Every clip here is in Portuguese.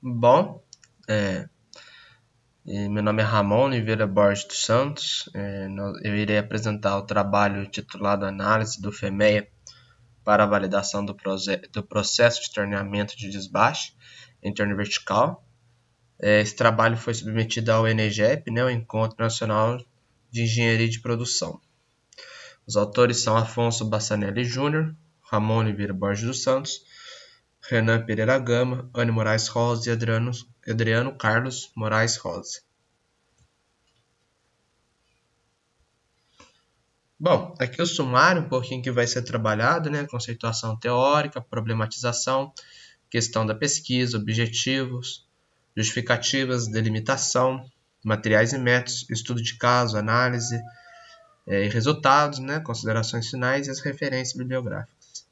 Bom, meu nome é Ramon Oliveira Borges dos Santos. Eu irei apresentar o trabalho titulado Análise do FEMEA para a validação do processo de torneamento de desbaste em torno vertical. Esse trabalho foi submetido ao ENEGEP, o Encontro Nacional de Engenharia de Produção. Os autores são Afonso Bassanelli Júnior, Ramon Oliveira Borges dos Santos, Renan Pereira Gama, Anne Moraes Rosa e Adriano Carlos Moraes Rosa. Bom, aqui o sumário, um pouquinho que vai ser trabalhado, conceituação teórica, problematização, questão da pesquisa, objetivos, justificativas, delimitação, materiais e métodos, estudo de caso, análise e resultados, considerações finais e as referências bibliográficas.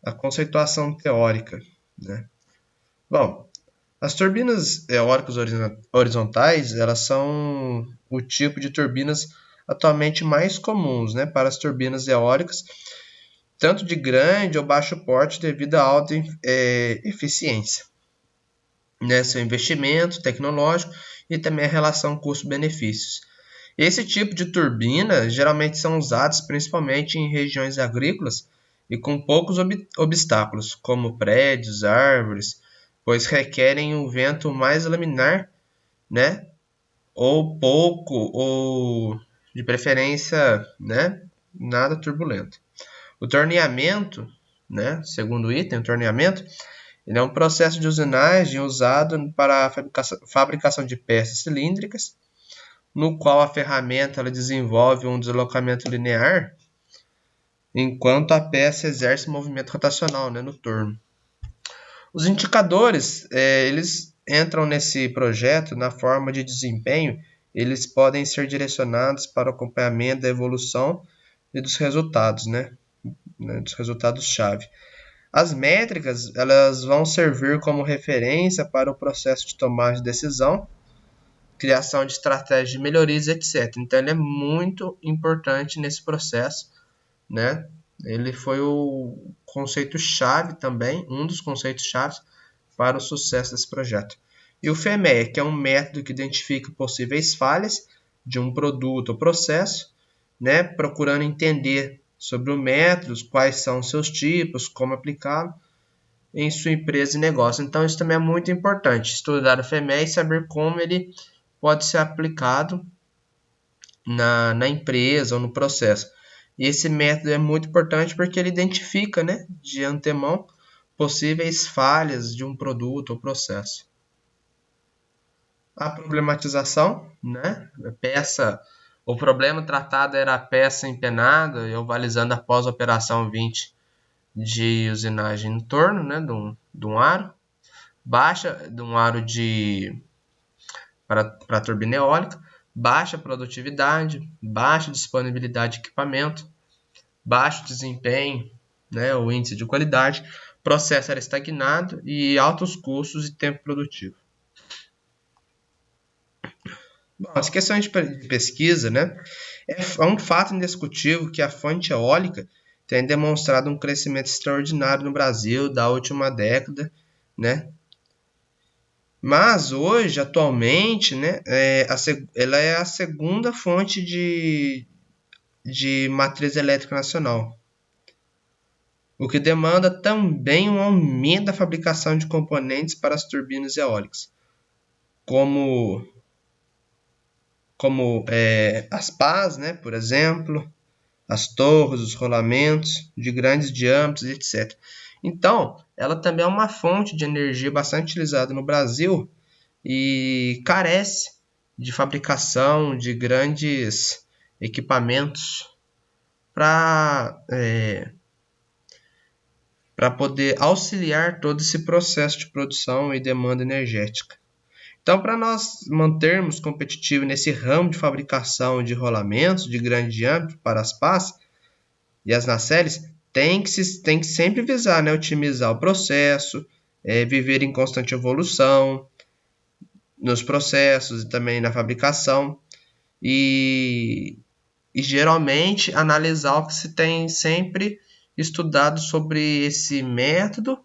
A conceituação teórica. Bom, as turbinas eólicas horizontais, elas são o tipo de turbinas atualmente mais comuns, para as turbinas eólicas, tanto de grande ou baixo porte devido à alta eficiência, seu investimento tecnológico e também a relação custo-benefícios. Esse tipo de turbina geralmente são usados principalmente em regiões agrícolas e com poucos obstáculos, como prédios, árvores, pois requerem um vento mais laminar, ou pouco, ou de preferência, nada turbulento. O torneamento, segundo item, o torneamento, ele é um processo de usinagem usado para a fabricação de peças cilíndricas, no qual a ferramenta ela desenvolve um deslocamento linear, enquanto a peça exerce movimento rotacional, no torno. Os indicadores, eles entram nesse projeto na forma de desempenho, eles podem ser direcionados para o acompanhamento da evolução e dos resultados, dos resultados-chave. As métricas, elas vão servir como referência para o processo de tomada de decisão, criação de estratégias de melhorias, etc. Então, ele é muito importante nesse processo, Ele foi o conceito-chave também, um dos conceitos-chave para o sucesso desse projeto. E o FEMEA, que é um método que identifica possíveis falhas de um produto ou processo, procurando entender sobre o método, quais são seus tipos, como aplicá-lo em sua empresa e negócio. Então, isso também é muito importante, estudar o FEMEA e saber como ele pode ser aplicado na empresa ou no processo. E esse método é muito importante porque ele identifica, de antemão, possíveis falhas de um produto ou processo. A problematização, o problema tratado era a peça empenada e ovalizando após a operação 20 de usinagem no torno, de um aro, baixa de um aro para a turbina eólica, baixa produtividade, baixa disponibilidade de equipamento, baixo desempenho, o índice de qualidade, processo era estagnado e altos custos e tempo produtivo. Bom, as questões de pesquisa, é um fato indiscutível que a fonte eólica tem demonstrado um crescimento extraordinário no Brasil da última década, Mas hoje, atualmente, ela é a segunda fonte de matriz elétrica nacional, o que demanda também um aumento da fabricação de componentes para as turbinas eólicas, como as pás, por exemplo, as torres, os rolamentos de grandes diâmetros, etc. Então, ela também é uma fonte de energia bastante utilizada no Brasil e carece de fabricação de grandes equipamentos para poder auxiliar todo esse processo de produção e demanda energética. Então, para nós mantermos competitivo nesse ramo de fabricação de rolamentos de grande diâmetro para as pás e as nacelles, tem que sempre visar, otimizar o processo, viver em constante evolução nos processos e também na fabricação e geralmente analisar o que se tem sempre estudado sobre esse método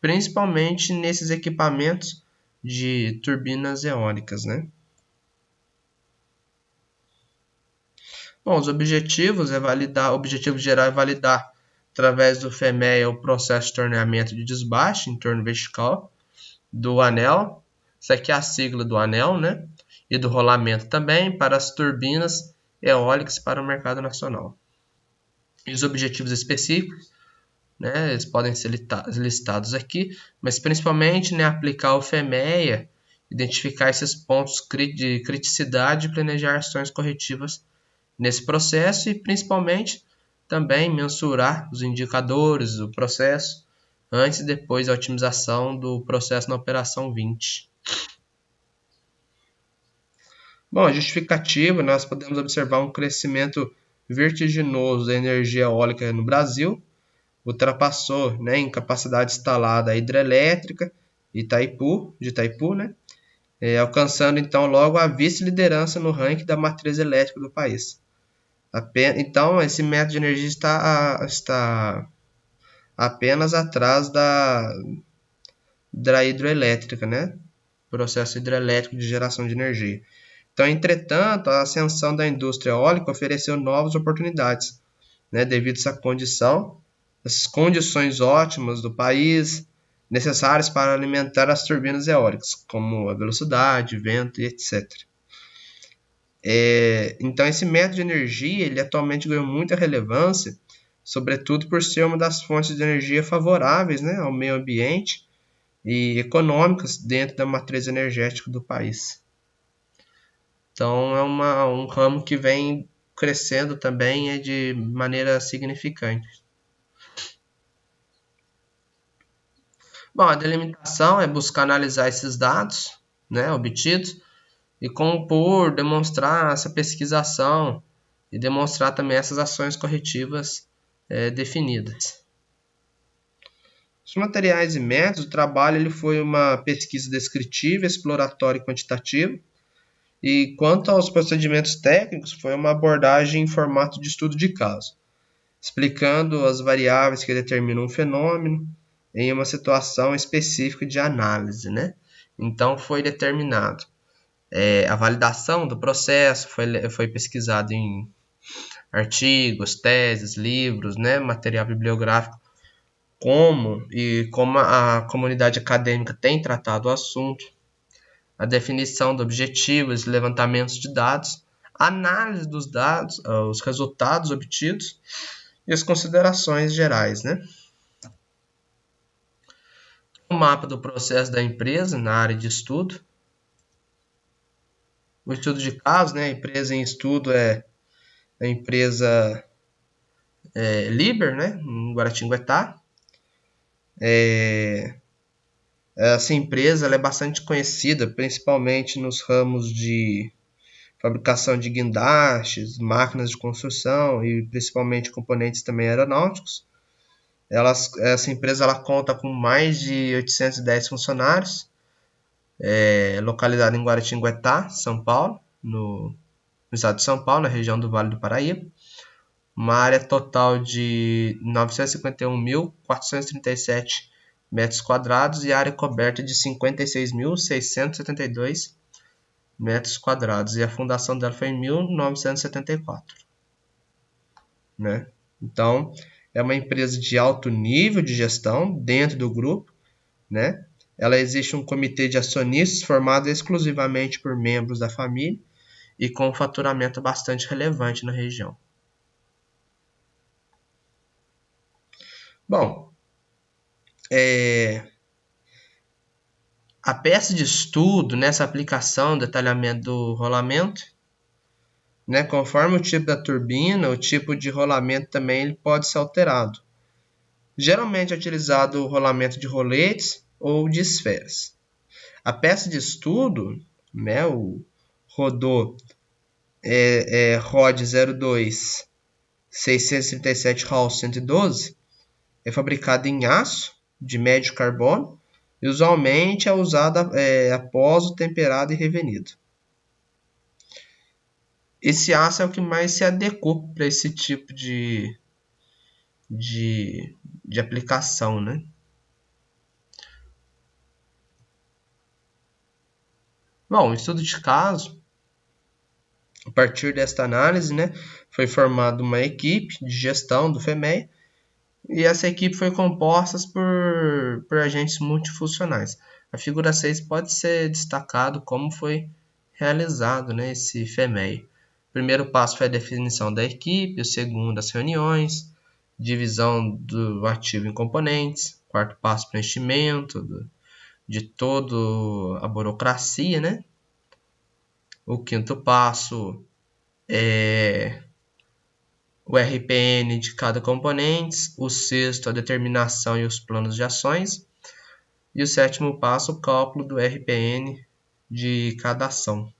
principalmente nesses equipamentos de turbinas eólicas, né? Bom, os objetivos o objetivo geral é validar através do FEMEA o processo de torneamento de desbaste em torno vertical do anel. Isso aqui é a sigla do anel, né? E do rolamento também para as turbinas eólicas para o mercado nacional. E os objetivos específicos, né, eles podem ser listados aqui, mas principalmente, né, aplicar o FEMEA, identificar esses pontos de criticidade e planejar ações corretivas nesse processo e principalmente também mensurar os indicadores do processo antes e depois da otimização do processo na operação 20. Bom, a justificativa, nós podemos observar um crescimento vertiginoso da energia eólica no Brasil, ultrapassou, né, em capacidade instalada a hidrelétrica de Itaipu, né, alcançando então logo a vice-liderança no ranking da matriz elétrica do país. Então, esse método de energia está apenas atrás da hidrelétrica, né? Processo hidrelétrico de geração de energia. Então, entretanto, a ascensão da indústria eólica ofereceu novas oportunidades, né? Devido a essas condições ótimas do país, necessárias para alimentar as turbinas eólicas, como a velocidade, vento e etc. Então, esse método de energia, ele atualmente ganhou muita relevância, sobretudo por ser uma das fontes de energia favoráveis, né, ao meio ambiente e econômicas dentro da matriz energética do país. Então, é um ramo que vem crescendo também de maneira significante. Bom, a delimitação é buscar analisar esses dados, né, obtidos e compor, demonstrar essa pesquisação e demonstrar também essas ações corretivas definidas. Os materiais e métodos, o trabalho ele foi uma pesquisa descritiva, exploratória e quantitativa. E quanto aos procedimentos técnicos, foi uma abordagem em formato de estudo de caso, explicando as variáveis que determinam um fenômeno em uma situação específica de análise, né? Então, foi determinado a validação do processo, foi pesquisado em artigos, teses, livros, né? Material bibliográfico, como a comunidade acadêmica tem tratado o assunto, a definição de objetivos, levantamentos de dados, análise dos dados, os resultados obtidos e as considerações gerais, né? O mapa do processo da empresa na área de estudo. O estudo de caso, né? A empresa em estudo é a empresa Liber, né? Em Guaratinguetá. Essa empresa ela é bastante conhecida, principalmente nos ramos de fabricação de guindastes, máquinas de construção e principalmente componentes também aeronáuticos. Essa empresa ela conta com mais de 810 funcionários, localizada em Guaratinguetá, São Paulo, no estado de São Paulo, na região do Vale do Paraíba. Uma área total de 951.437 metros quadrados e área coberta de 56.672 metros quadrados. E a fundação dela foi em 1974. Né? Então, é uma empresa de alto nível de gestão dentro do grupo. Né? Ela existe um comitê de acionistas formado exclusivamente por membros da família e com um faturamento bastante relevante na região. Bom, a peça de estudo nessa aplicação, detalhamento do rolamento, né, conforme o tipo da turbina, o tipo de rolamento também ele pode ser alterado. Geralmente é utilizado o rolamento de roletes ou de esferas. A peça de estudo, né, o Rodot ROD 02 637 HAL 112, é fabricado em aço de médio carbono e usualmente é usado após o temperado e revenido. Esse aço é o que mais se adequou para esse tipo de aplicação, né? Bom, estudo de caso, a partir desta análise, né, foi formada uma equipe de gestão do FEMEA, e essa equipe foi composta por agentes multifuncionais. A figura 6 pode ser destacado como foi realizado, né, esse FEMEA. O primeiro passo foi a definição da equipe, o segundo as reuniões, divisão do ativo em componentes, quarto passo preenchimento de toda a burocracia, né? O quinto passo é o RPN de cada componente, o sexto a determinação e os planos de ações, e o sétimo passo o cálculo do RPN de cada ação.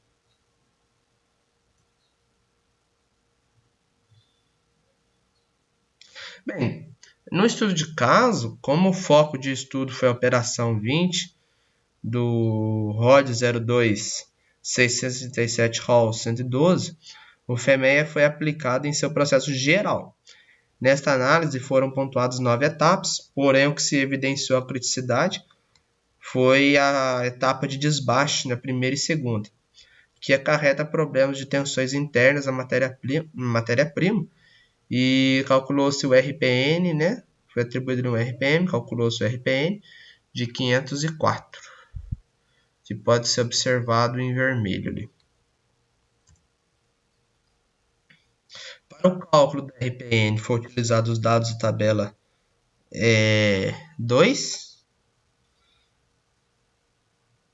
Bem, no estudo de caso, como o foco de estudo foi a operação 20 do ROD 02 637 ROL 112, o FEMEA foi aplicado em seu processo geral. Nesta análise foram pontuadas 9 etapas, porém o que se evidenciou a criticidade foi a etapa de desbaste na primeira e segunda, que acarreta problemas de tensões internas na matéria-prima, e calculou-se o RPN, né? Foi atribuído um RPM, calculou-se o RPN de 504, que pode ser observado em vermelho ali. Para o cálculo do RPN, foi utilizado os dados da tabela 2,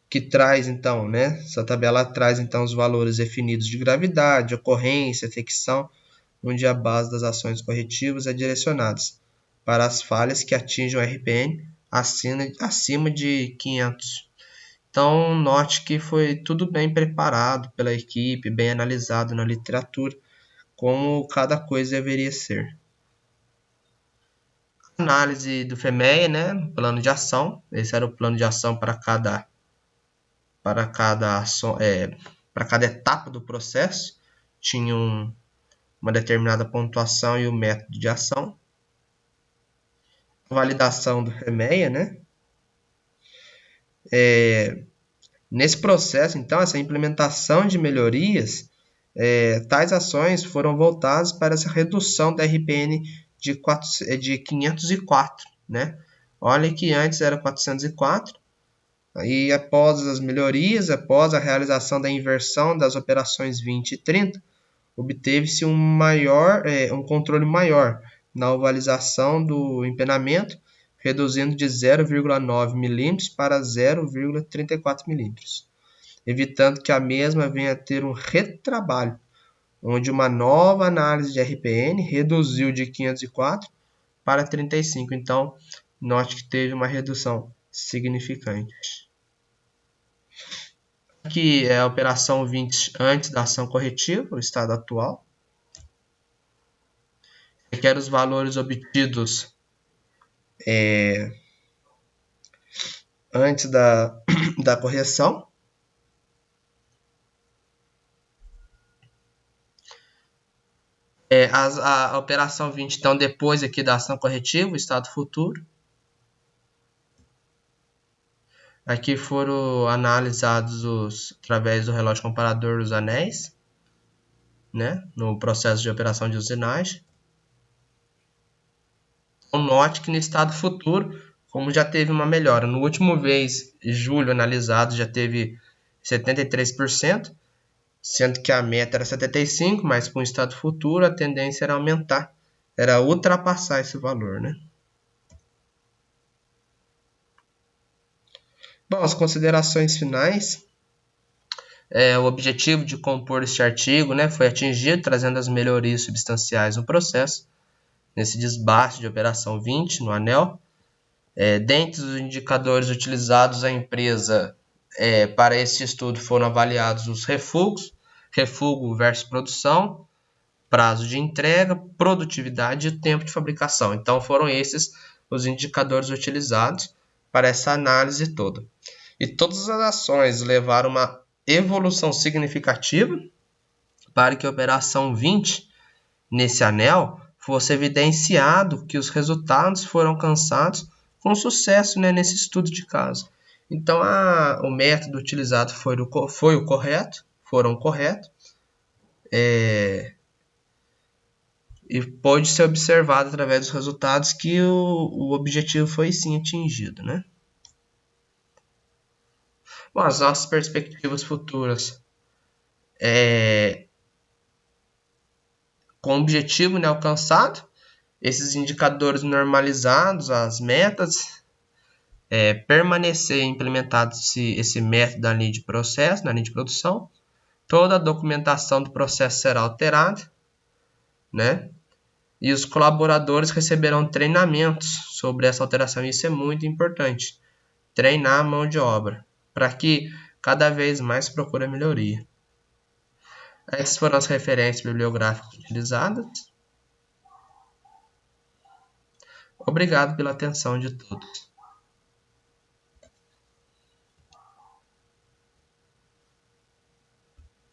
que traz então, né? Essa tabela traz então os valores definidos de gravidade, ocorrência, fricção, onde a base das ações corretivas é direcionada para as falhas que atingem o RPN acima de 500. Então, note que foi tudo bem preparado pela equipe, bem analisado na literatura, como cada coisa deveria ser. Análise do FEMEA, né? Plano de ação. Esse era o plano de ação para cada etapa do processo. Tinha uma determinada pontuação e o método de ação. Validação do FEMEA, né? Nesse processo, então, essa implementação de melhorias, tais ações foram voltadas para essa redução da RPN de 504, né? Olha que antes era 404, e após as melhorias, após a realização da inversão das operações 20 e 30, obteve-se um controle maior na ovalização do empenamento, reduzindo de 0,9 mm para 0,34 mm, evitando que a mesma venha a ter um retrabalho, onde uma nova análise de RPN reduziu de 504 para 35. Então, note que teve uma redução significante. Aqui é a operação 20 antes da ação corretiva, o estado atual. Requer os valores obtidos antes da correção. A operação 20, então, depois aqui da ação corretiva, o estado futuro. Aqui foram analisados através do relógio comparador os anéis, né, no processo de operação de usinagem. Então, note que no estado futuro, como já teve uma melhora, no último vez, julho analisado, já teve 73%, sendo que a meta era 75%, mas com o estado futuro a tendência era aumentar, era ultrapassar esse valor, né? Bom, as considerações finais. O objetivo de compor este artigo, né, foi atingido, trazendo as melhorias substanciais no processo, nesse desbaste de operação 20 no anel. Dentre os indicadores utilizados, a empresa para esse estudo foram avaliados os refugos, refúgio versus produção, prazo de entrega, produtividade e tempo de fabricação. Então foram esses os indicadores utilizados para essa análise toda. E todas as ações levaram uma evolução significativa para que a operação 20 nesse anel fosse evidenciado que os resultados foram alcançados com sucesso, né, nesse estudo de caso. Então, o método utilizado foram corretos, e pode ser observado através dos resultados que o objetivo foi sim atingido, né? Bom, as nossas perspectivas futuras com o objetivo, né, alcançado, esses indicadores normalizados, as metas, permanecer implementado esse método na linha de processo, na linha de produção, toda a documentação do processo será alterada, né? E os colaboradores receberão treinamentos sobre essa alteração. Isso é muito importante. Treinar a mão de obra, para que cada vez mais procure a melhoria. Essas foram as referências bibliográficas utilizadas. Obrigado pela atenção de todos.